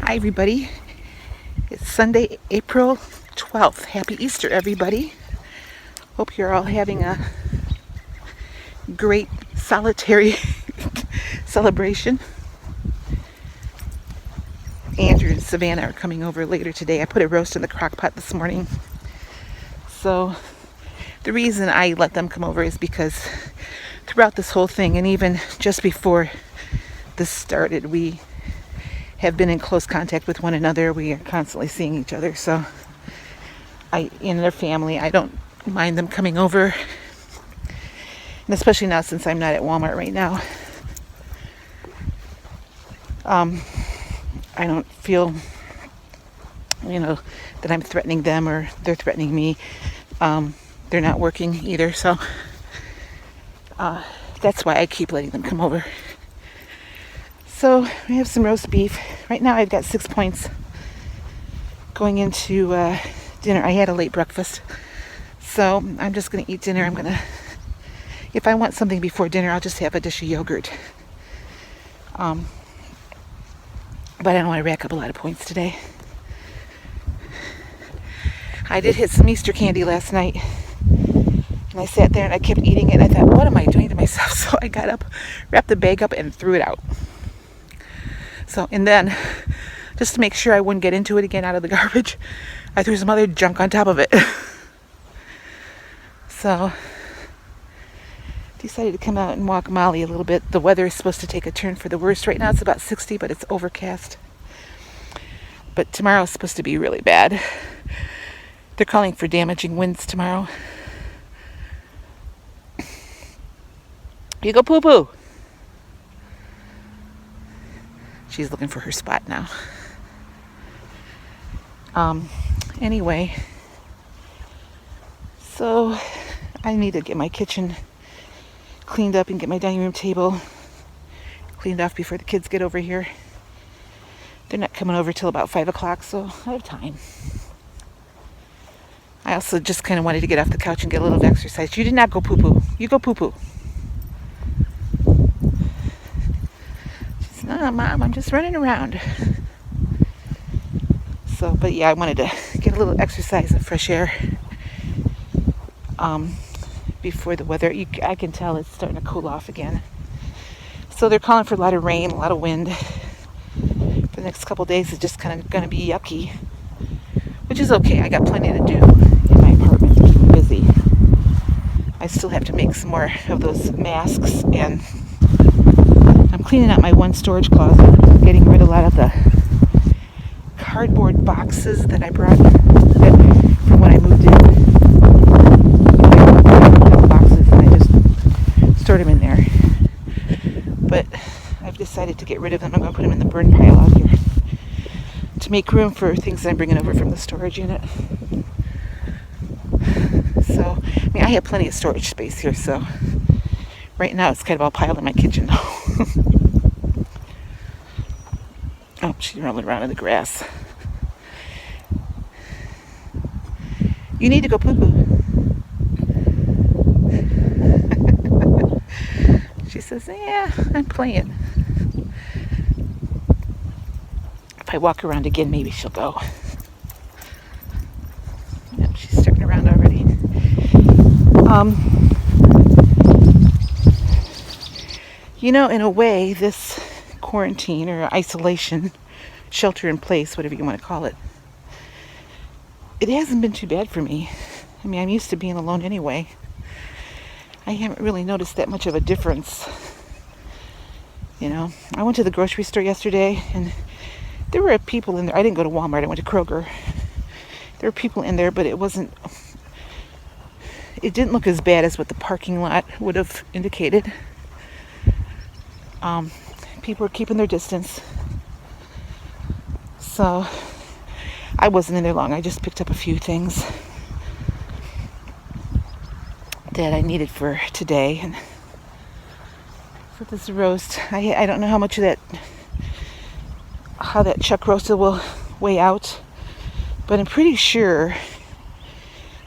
Hi, everybody. It's Sunday, April 12th. Happy Easter, everybody. Hope you're all having a great solitary celebration. Andrew and Savannah are coming over later today. I put a roast in the crock pot this morning. So the reason I let them come over is because throughout this whole thing, and even just before this started, we have been in close contact with one another. We are constantly seeing each other. So in their family, I don't mind them coming over. And especially now since I'm not at Walmart right now. I don't feel, that I'm threatening them or they're threatening me. They're not working either. So that's why I keep letting them come over. So we have some roast beef. Right now I've got 6 points going into dinner. I had a late breakfast. So I'm just going to eat dinner. If I want something before dinner, I'll just have a dish of yogurt. But I don't want to rack up a lot of points today. I did hit some Easter candy last night. And I sat there and I kept eating it. And I thought, what am I doing to myself? So I got up, wrapped the bag up, and threw it out. And then, just to make sure I wouldn't get into it again out of the garbage, I threw some other junk on top of it. So, decided to come out and walk Molly a little bit. The weather is supposed to take a turn for the worst. Right now it's about 60, but it's overcast. But tomorrow is supposed to be really bad. They're calling for damaging winds tomorrow. You go poo-poo. She's looking for her spot now. Anyway, so I need to get my kitchen cleaned up and get my dining room table cleaned off before the kids get over here. They're not coming over till about 5 o'clock, so I have time. I also just kind of wanted to get off the couch and get a little exercise. You did not go poo-poo. You go poo-poo. She said, no, Mom, I'm just running around. But yeah, I wanted to get a little exercise and fresh air before the weather. I can tell it's starting to cool off again. So they're calling for a lot of rain, a lot of wind. For the next couple of days, it's just kind of going to be yucky, which is okay. I got plenty to do in my apartment. I'm busy. I still have to make some more of those masks, and I'm cleaning out my one storage closet, getting rid of a lot of the cardboard boxes that I brought from when I moved in. Boxes, and I just stored them in there. But I've decided to get rid of them. I'm going to put them in the burn pile out here to make room for things that I'm bringing over from the storage unit. So, I have plenty of storage space here, so right now it's kind of all piled in my kitchen. Oh, she's rolling around in the grass. You need to go poo-poo. She says, yeah, I'm playing. If I walk around again, maybe she'll go. Yep, she's starting around already. In a way, this quarantine or isolation, shelter in place, whatever you want to call it, it hasn't been too bad for me. I'm used to being alone anyway. I haven't really noticed that much of a difference. I went to the grocery store yesterday and there were people in there. I didn't go to Walmart, I went to Kroger. There were people in there, but it didn't look as bad as what the parking lot would have indicated. People were keeping their distance. So I wasn't in there long. I just picked up a few things that I needed for today and for this roast. I don't know how much of how that chuck roasted will weigh out, but I'm pretty sure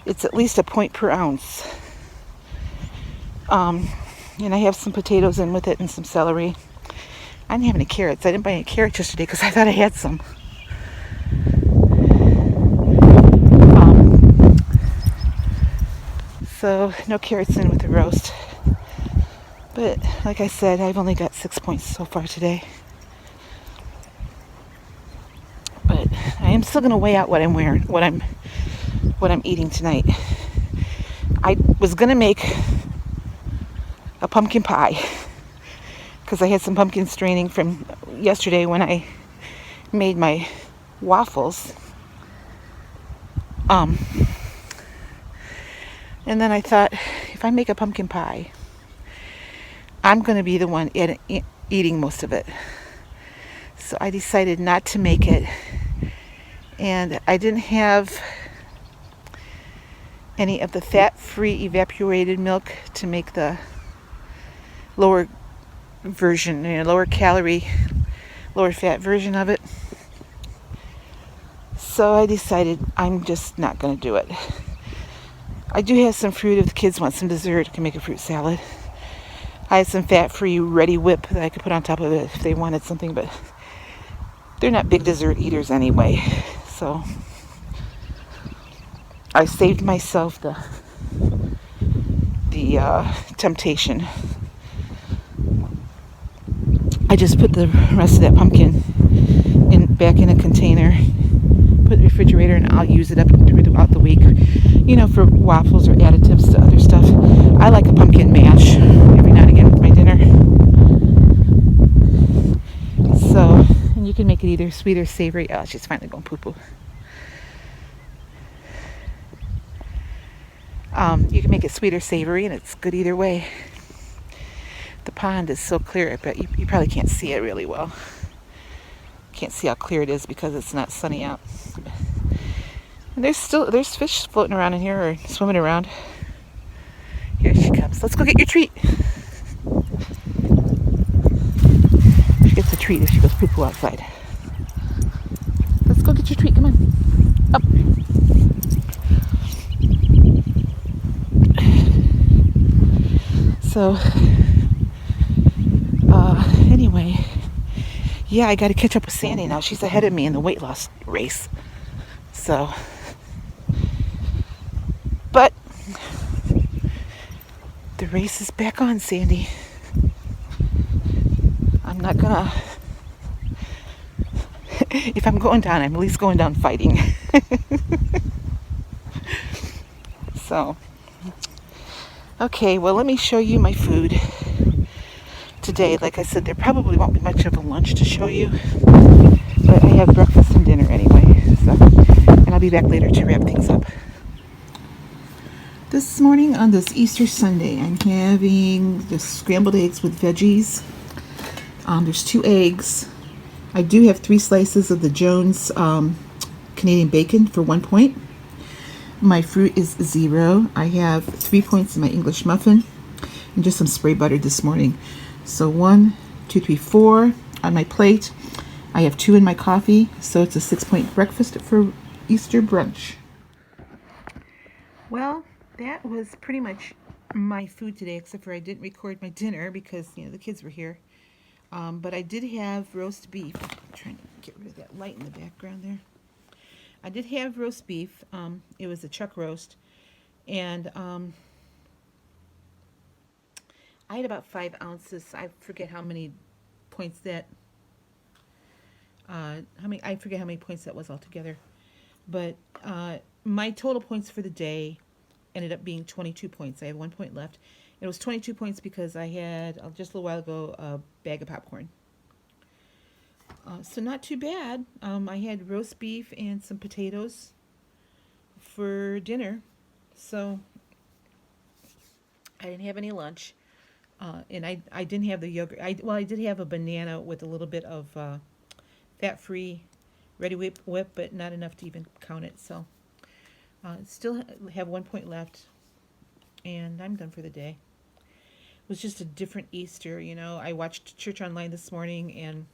it's at least a point per ounce. And I have some potatoes in with it and some celery. I didn't have any carrots. I didn't buy any carrots yesterday because I thought I had some. So no carrots in with the roast. But like I said, I've only got 6 points so far today. But I am still gonna weigh out what I'm wearing, what I'm eating tonight. I was gonna make a pumpkin pie because I had some pumpkin straining from yesterday when I made my waffles. And then I thought, if I make a pumpkin pie, I'm going to be the one eating most of it. So I decided not to make it. And I didn't have any of the fat-free evaporated milk to make the lower version, lower calorie, lower fat version of it. So I decided I'm just not going to do it. I do have some fruit if the kids want some dessert. I can make a fruit salad. I have some fat-free Ready Whip that I could put on top of it if they wanted something, but they're not big dessert eaters anyway. So I saved myself the temptation. I just put the rest of that pumpkin back in a container, put it in the refrigerator, and I'll use it up throughout the week. For waffles or additives to other stuff. I like a pumpkin mash every now and again with my dinner. So, and you can make it either sweet or savory. Oh, she's finally going poo-poo. You can make it sweet or savory, and it's good either way. The pond is so clear, but you probably can't see it really well. Can't see how clear it is because it's not sunny out. And there's fish floating around in here or swimming around. Here she comes. Let's go get your treat. She gets a treat if she goes poo-poo outside. Let's go get your treat. Come on. Up. So, anyway, yeah, I got to catch up with Sandy now. She's ahead of me in the weight loss race. So, but the race is back on, Sandy. I'm not gonna. If I'm going down, I'm at least going down fighting. So, okay, well, let me show you my food today. Like I said, there probably won't be much of a lunch to show you, but I have breakfast and dinner anyway. So, and I'll be back later to wrap things up. This morning on this Easter Sunday, I'm having the scrambled eggs with veggies. There's 2 eggs. I do have 3 slices of the Jones Canadian bacon for 1 point. My fruit is 0. I have 3 points in my English muffin and just some spray butter this morning. So 1, 2, 3, 4 on my plate. I have 2 in my coffee, so it's a 6-point breakfast for Easter brunch. Well, that was pretty much my food today, except for I didn't record my dinner because the kids were here. But I did have roast beef. I'm trying to get rid of that light in the background there. I did have roast beef. It was a chuck roast, and I had about 5 ounces. I forget how many points that. I forget how many points that was altogether. But my total points for the day ended up being 22 points. I have 1 point left. It was 22 points because I had, just a little while ago, a bag of popcorn. So not too bad. I had roast beef and some potatoes for dinner. So I didn't have any lunch. And I didn't have the yogurt. I did have a banana with a little bit of fat-free Ready Whip, but not enough to even count it. So still have 1 point left. And I'm done for the day. It was just a different Easter, I watched church online this morning, and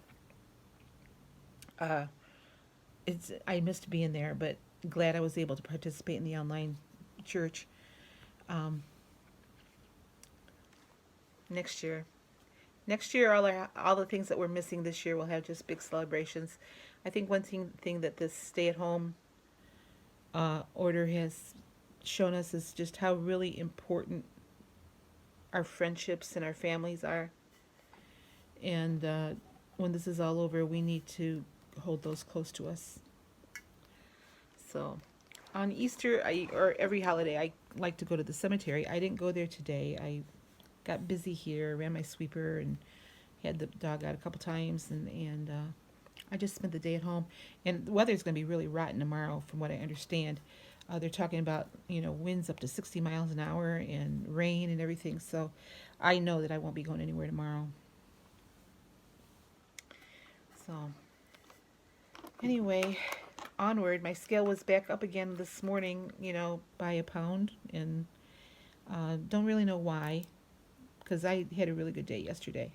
I missed being there, but glad I was able to participate in the online church. Next year, all the things that we're missing this year will have just big celebrations. I think one thing that this stay-at-home order has shown us is just how really important our friendships and our families are. And when this is all over, we need to hold those close to us. So on Easter, or every holiday, I like to go to the cemetery. I didn't go there today. I got busy here, ran my sweeper, and had the dog out a couple times, and I just spent the day at home. And the weather's going to be really rotten tomorrow, from what I understand. They're talking about winds up to 60 miles an hour and rain and everything. So I know that I won't be going anywhere tomorrow. So anyway, onward. My scale was back up again this morning, by a pound, and don't really know why, because I had a really good day yesterday.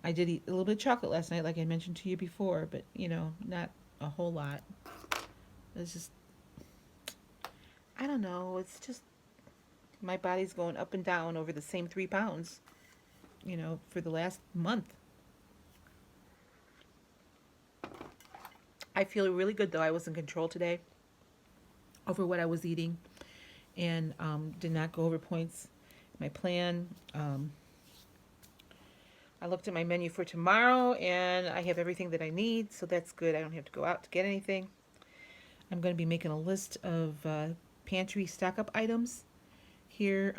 I did eat a little bit of chocolate last night, like I mentioned to you before, but not a whole lot. It's just, I don't know. It's just my body's going up and down over the same 3 pounds, for the last month. I feel really good though. I was in control today over what I was eating, and did not go over points. My plan. I looked at my menu for tomorrow, and I have everything that I need, so that's good. I don't have to go out to get anything. I'm going to be making a list of pantry stock-up items here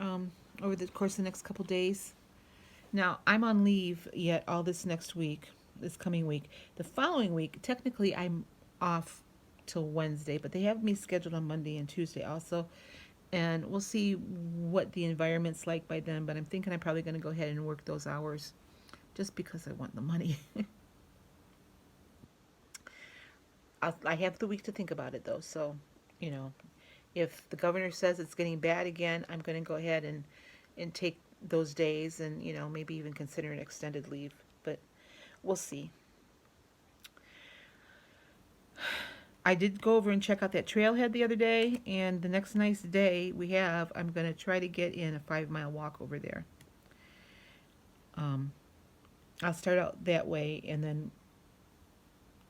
over the course of the next couple days. Now, I'm on leave yet all this coming week. The following week, technically, I'm off till Wednesday, but they have me scheduled on Monday and Tuesday also. And we'll see what the environment's like by then, but I'm thinking I'm probably going to go ahead and work those hours just because I want the money. I have the week to think about it though, so if the governor says it's getting bad again, I'm going to go ahead and take those days, and maybe even consider an extended leave, but we'll see. I did go over and check out that trailhead the other day, and the next nice day I'm going to try to get in a 5-mile walk over there. I'll start out that way and then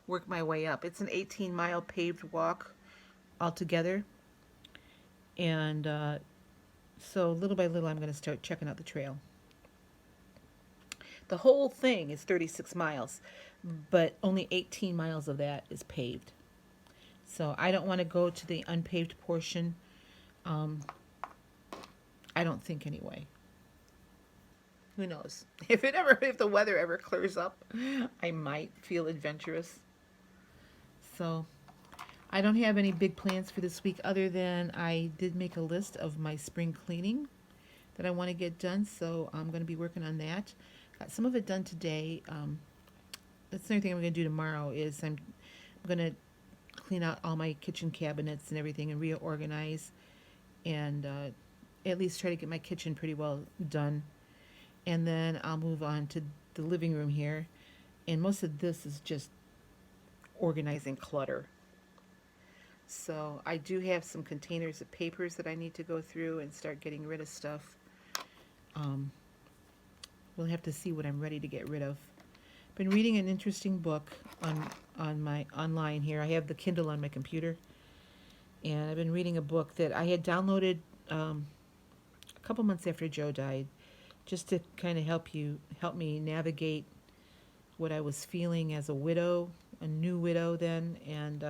work my way up. It's an 18-mile paved walk altogether, and so little by little I'm going to start checking out the trail. The whole thing is 36 miles, but only 18 miles of that is paved. So I don't want to go to the unpaved portion. I don't think anyway. Who knows? If the weather ever clears up, I might feel adventurous. So I don't have any big plans for this week, other than I did make a list of my spring cleaning that I want to get done. So I'm going to be working on that. Got some of it done today. That's the only thing I'm going to do tomorrow is I'm going to clean out all my kitchen cabinets and everything and reorganize, and at least try to get my kitchen pretty well done. And then I'll move on to the living room here. And most of this is just organizing clutter. So I do have some containers of papers that I need to go through and start getting rid of stuff. We'll have to see what I'm ready to get rid of. Been reading an interesting book on my online here. I have the Kindle on my computer, and I've been reading a book that I had downloaded a couple months after Joe died, just to kind of help me navigate what I was feeling as a widow, a new widow then. And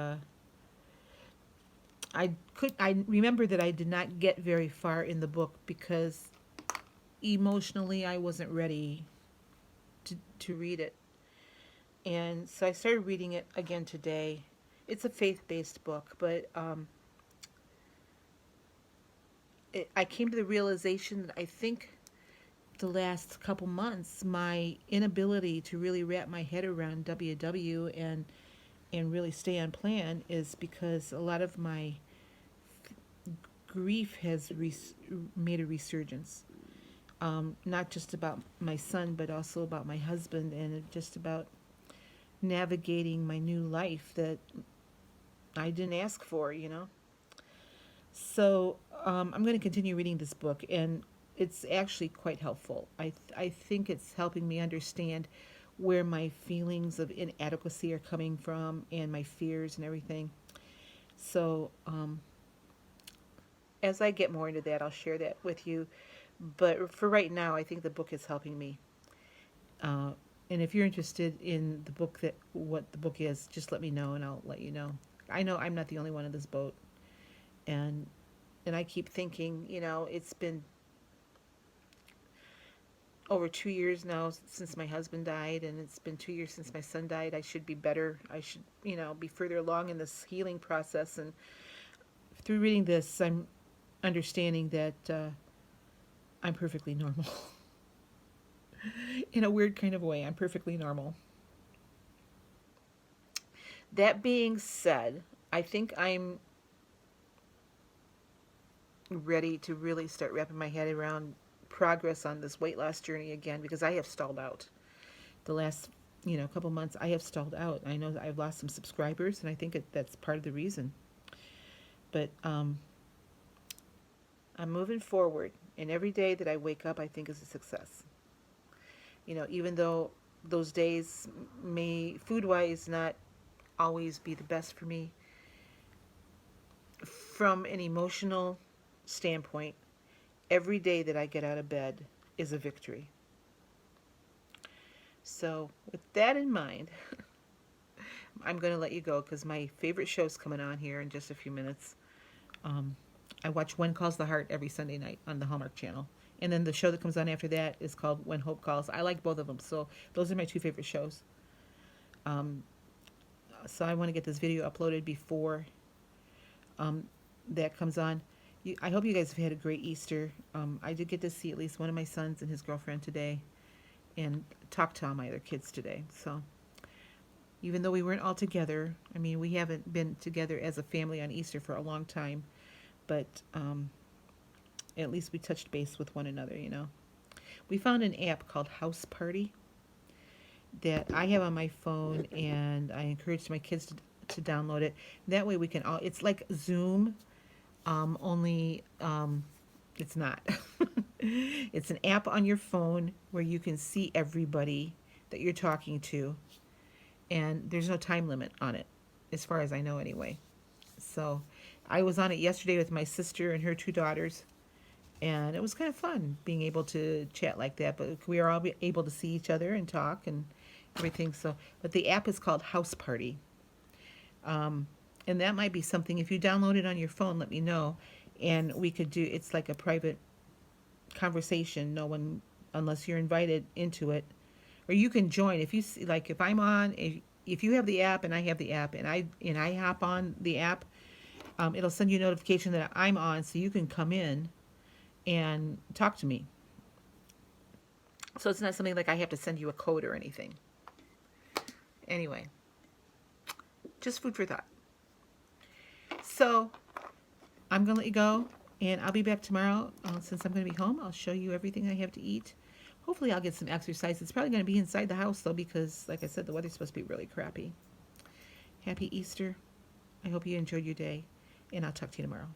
I remember that I did not get very far in the book because emotionally I wasn't ready to read it. And so I started reading it again today. It's a faith-based book, but I came to the realization that I think the last couple months, my inability to really wrap my head around WW and really stay on plan is because a lot of my grief has made a resurgence. Not just about my son, but also about my husband, and just about navigating my new life that I didn't ask for, So I'm going to continue reading this book, and it's actually quite helpful. I think it's helping me understand where my feelings of inadequacy are coming from and my fears and everything. So as I get more into that, I'll share that with you. But for right now, I think the book is helping me. Uh, and if you're interested in the book, that what the book is, just let me know and I'll let you know. I know I'm not the only one in this boat, and I keep thinking, it's been over 2 years now since my husband died, and it's been 2 years since my son died. I should be better. I should, be further along in this healing process. And through reading this, I'm understanding that I'm perfectly normal. In a weird kind of way, I'm perfectly normal. That being said, I think I'm ready to really start wrapping my head around progress on this weight loss journey again, because I have stalled out. The last, couple months, I have stalled out. I know I've lost some subscribers, and I think that's part of the reason. But I'm moving forward, and every day that I wake up, I think is a success. Even though those days may, food-wise, not always be the best for me, from an emotional standpoint, every day that I get out of bed is a victory. So, with that in mind, I'm going to let you go because my favorite show's coming on here in just a few minutes. I watch When Calls the Heart every Sunday night on the Hallmark Channel. And then the show that comes on after that is called When Hope Calls. I like both of them, so those are my two favorite shows. So I want to get this video uploaded before that comes on. I hope you guys have had a great Easter. I did get to see at least one of my sons and his girlfriend today, and talk to all my other kids today. So even though we weren't all together, I mean, we haven't been together as a family on Easter for a long time, but at least we touched base with one another, We found an app called House Party that I have on my phone, and I encouraged my kids to download it. That way we can all, it's like Zoom, only it's not. It's an app on your phone where you can see everybody that you're talking to, and there's no time limit on it, as far as I know anyway. So I was on it yesterday with my sister and her two daughters, and it was kind of fun being able to chat like that, but we are all able to see each other and talk and everything. So, but the app is called House Party. And that might be something, if you download it on your phone, let me know, and we could do, it's like a private conversation, no one, unless you're invited into it, or you can join. If you see, like, if I'm on, if you have the app and I have the app, and I hop on the app, it'll send you a notification that I'm on, so you can come in and talk to me. So it's not something like I have to send you a code or anything. Anyway, just food for thought. So I'm going to let you go, and I'll be back tomorrow. Since I'm going to be home, I'll show you everything I have to eat. Hopefully I'll get some exercise. It's probably going to be inside the house, though, because, like I said, the weather's supposed to be really crappy. Happy Easter. I hope you enjoyed your day, and I'll talk to you tomorrow.